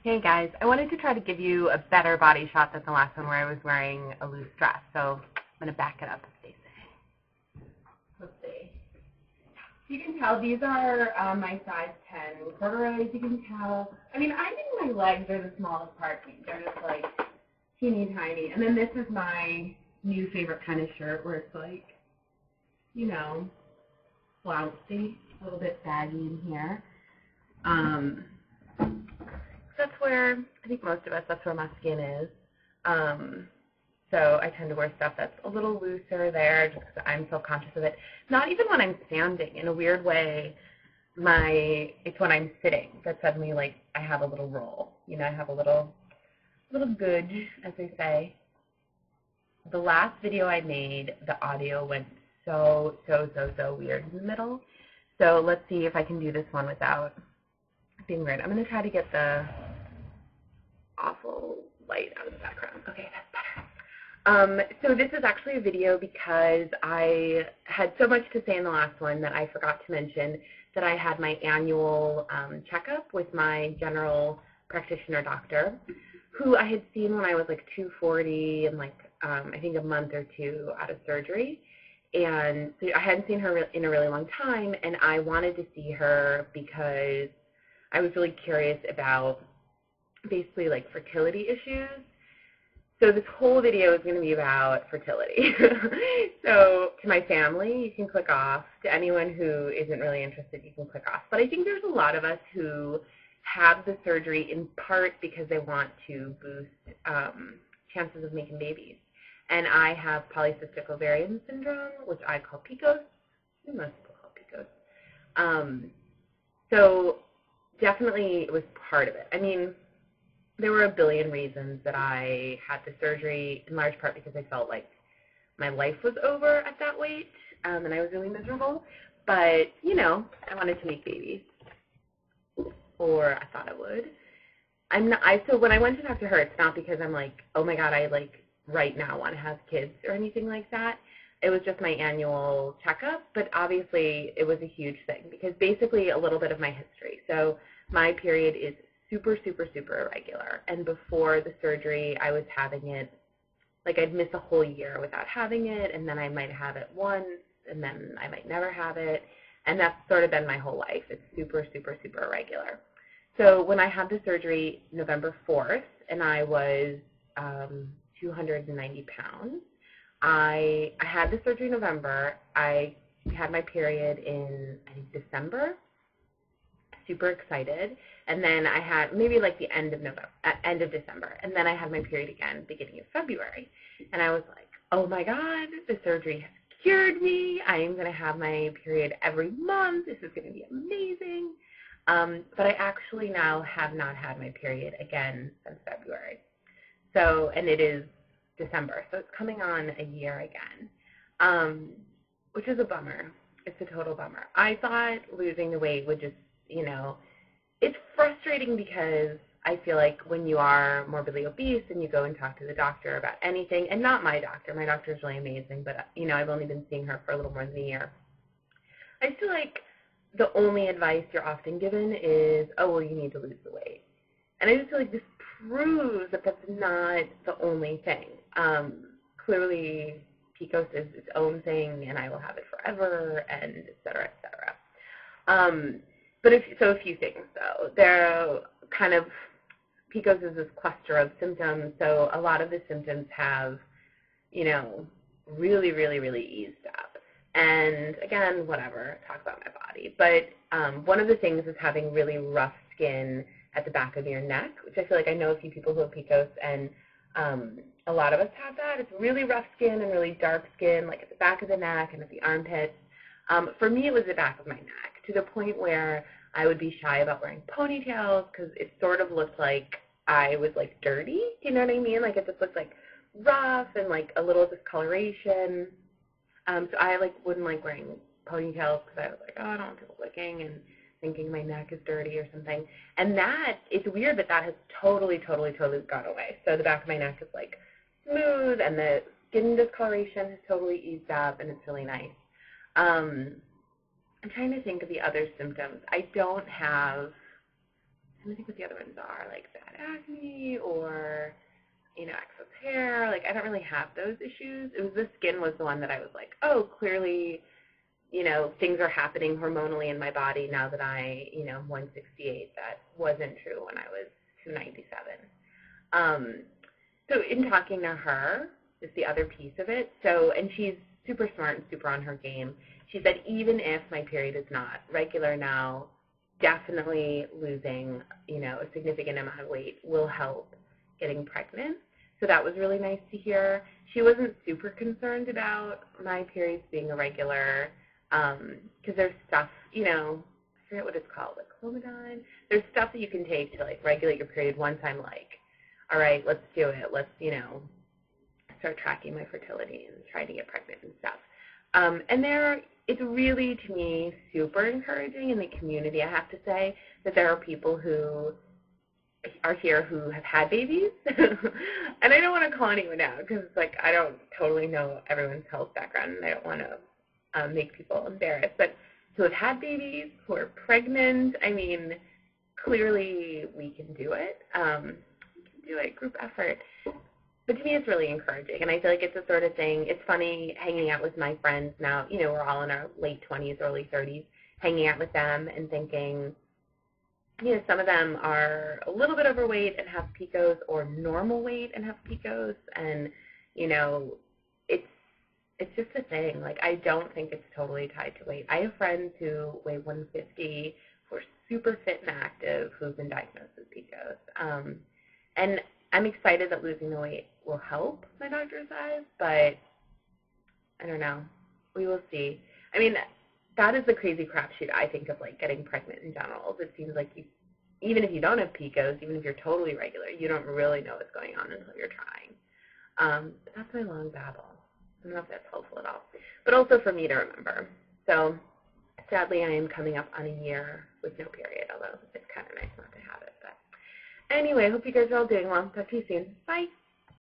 Hey guys, I wanted to try to give you a better body shot than the last one where I was wearing a loose dress, so I'm going to back it up and stay safe. Let's see. You can tell these are my size 10 corduroys. You can tell, I mean, I think my legs are the smallest part. They're just like teeny tiny. And then this is my new favorite kind of shirt where it's like, you know, flouncy, a little bit baggy in here. That's where, I think most of us, that's where my skin is. So I tend to wear stuff that's a little looser there just because I'm self-conscious of it. Not even when I'm standing. In a weird way, it's when I'm sitting that suddenly, like, I have a little roll. You know, I have a little good, as they say. The last video I made, the audio went so weird in the middle. So let's see if I can do this one without being weird. I'm going to try to get the awful light out of the background. Okay, that's better. So this is actually a video because I had so much to say in the last one that I forgot to mention that I had my annual checkup with my general practitioner doctor, who I had seen when I was like 240 and like I think a month or two out of surgery. And so I hadn't seen her in a really long time, and I wanted to see her because I was really curious about basically like fertility issues. So this whole video is going to be about fertility. So to my family, you can click off. To anyone who isn't really interested, you can click off. But I think there's a lot of us who have the surgery in part because they want to boost chances of making babies. And I have polycystic ovarian syndrome, which I call PCOS. Most people call PCOS. So definitely it was part of it. I mean, there were a billion reasons that I had the surgery, in large part because I felt like my life was over at that weight, and I was really miserable. But, you know, I wanted to make babies, or I thought I would. So when I went to talk to her, it's not because I'm like, oh my God, I like right now want to have kids or anything like that. It was just my annual checkup, but obviously it was a huge thing because basically a little bit of my history. So my period is super irregular, and before the surgery I was having it, like I'd miss a whole year without having it, and then I might have it once, and then I might never have it, and that's sort of been my whole life. It's super irregular. So when I had the surgery November 4th, and I was 290 pounds, I had the surgery in November. I had my period in, I think, December. Super excited. And then I had maybe like the end of December. And then I had my period again beginning of February. And I was like, oh my God, the surgery has cured me. I am going to have my period every month. This is going to be amazing. But I actually now have not had my period again since February. So, and it is December, so it's coming on a year again, which is a bummer. It's a total bummer. I thought losing the weight would just, you know, it's frustrating because I feel like when you are morbidly obese and you go and talk to the doctor about anything, and not my doctor is really amazing, but, you know, I've only been seeing her for a little more than a year. I feel like the only advice you're often given is, oh, well, you need to lose the weight. And I just feel like this proves that that's not the only thing. Clearly, PCOS is its own thing, and I will have it forever, and et cetera, et cetera. But a few things, though. There kind of, PCOS is this cluster of symptoms, so a lot of the symptoms have, you know, really eased up. And again, whatever, talk about my body. But one of the things is having really rough skin at the back of your neck, which I feel like I know a few people who have PCOS, and a lot of us have that. It's really rough skin and really dark skin, like at the back of the neck and at the armpits. For me, it was the back of my neck, to the point where I would be shy about wearing ponytails because it sort of looked like I was, like, dirty. Do you know what I mean? Like, it just looked, like, rough and, like, a little discoloration. So I, like, wouldn't like wearing ponytails because I was like, oh, I don't want people looking and thinking my neck is dirty or something. And that, it's weird, but that has totally gone away. So the back of my neck is, like, smooth, and the skin discoloration has totally eased up, and it's really nice. I'm trying to think of the other symptoms. I don't have trying to think what the other ones are, like bad acne or, you know, excess hair. Like, I don't really have those issues. It was the skin was the one that I was like, oh, clearly, you know, things are happening hormonally in my body now that I, you know, I'm 168. That wasn't true when I was 297. So in talking to her is the other piece of it. So, and she's super smart and super on her game. She said even if my period is not regular now, definitely losing, you know, a significant amount of weight will help getting pregnant. So that was really nice to hear. She wasn't super concerned about my periods being irregular because there's stuff, you know, I forget what it's called, like clomidine. There's stuff that you can take to, like, regulate your period once I'm like, all right, let's do it. Let's, you know, start tracking my fertility and trying to get pregnant and stuff. And it's really, to me, super encouraging in the community, I have to say, that there are people who are here who have had babies. And I don't want to call anyone out because, like, I don't totally know everyone's health background, and I don't want to make people embarrassed. But who have had babies, who are pregnant, I mean, clearly we can do it. We can do it, group effort. But to me, it's really encouraging, and I feel like it's the sort of thing, it's funny hanging out with my friends now, you know, we're all in our late 20s, early 30s, hanging out with them and thinking, you know, some of them are a little bit overweight and have PCOS, or normal weight and have PCOS, and, you know, it's just a thing. Like, I don't think it's totally tied to weight. I have friends who weigh 150, who are super fit and active, who've been diagnosed with PCOS, and I'm excited that losing the weight will help, my doctor says, but I don't know. We will see. I mean, that is the crazy crapshoot, I think, of, like, getting pregnant in general. It seems like even if you don't have PCOS, even if you're totally regular, you don't really know what's going on until you're trying. But that's my long babble. I don't know if that's helpful at all. But also for me to remember. So, sadly, I am coming up on a year with no period, although it's kind of nice not to have it. But anyway, I hope you guys are all doing well. Talk to you soon. Bye.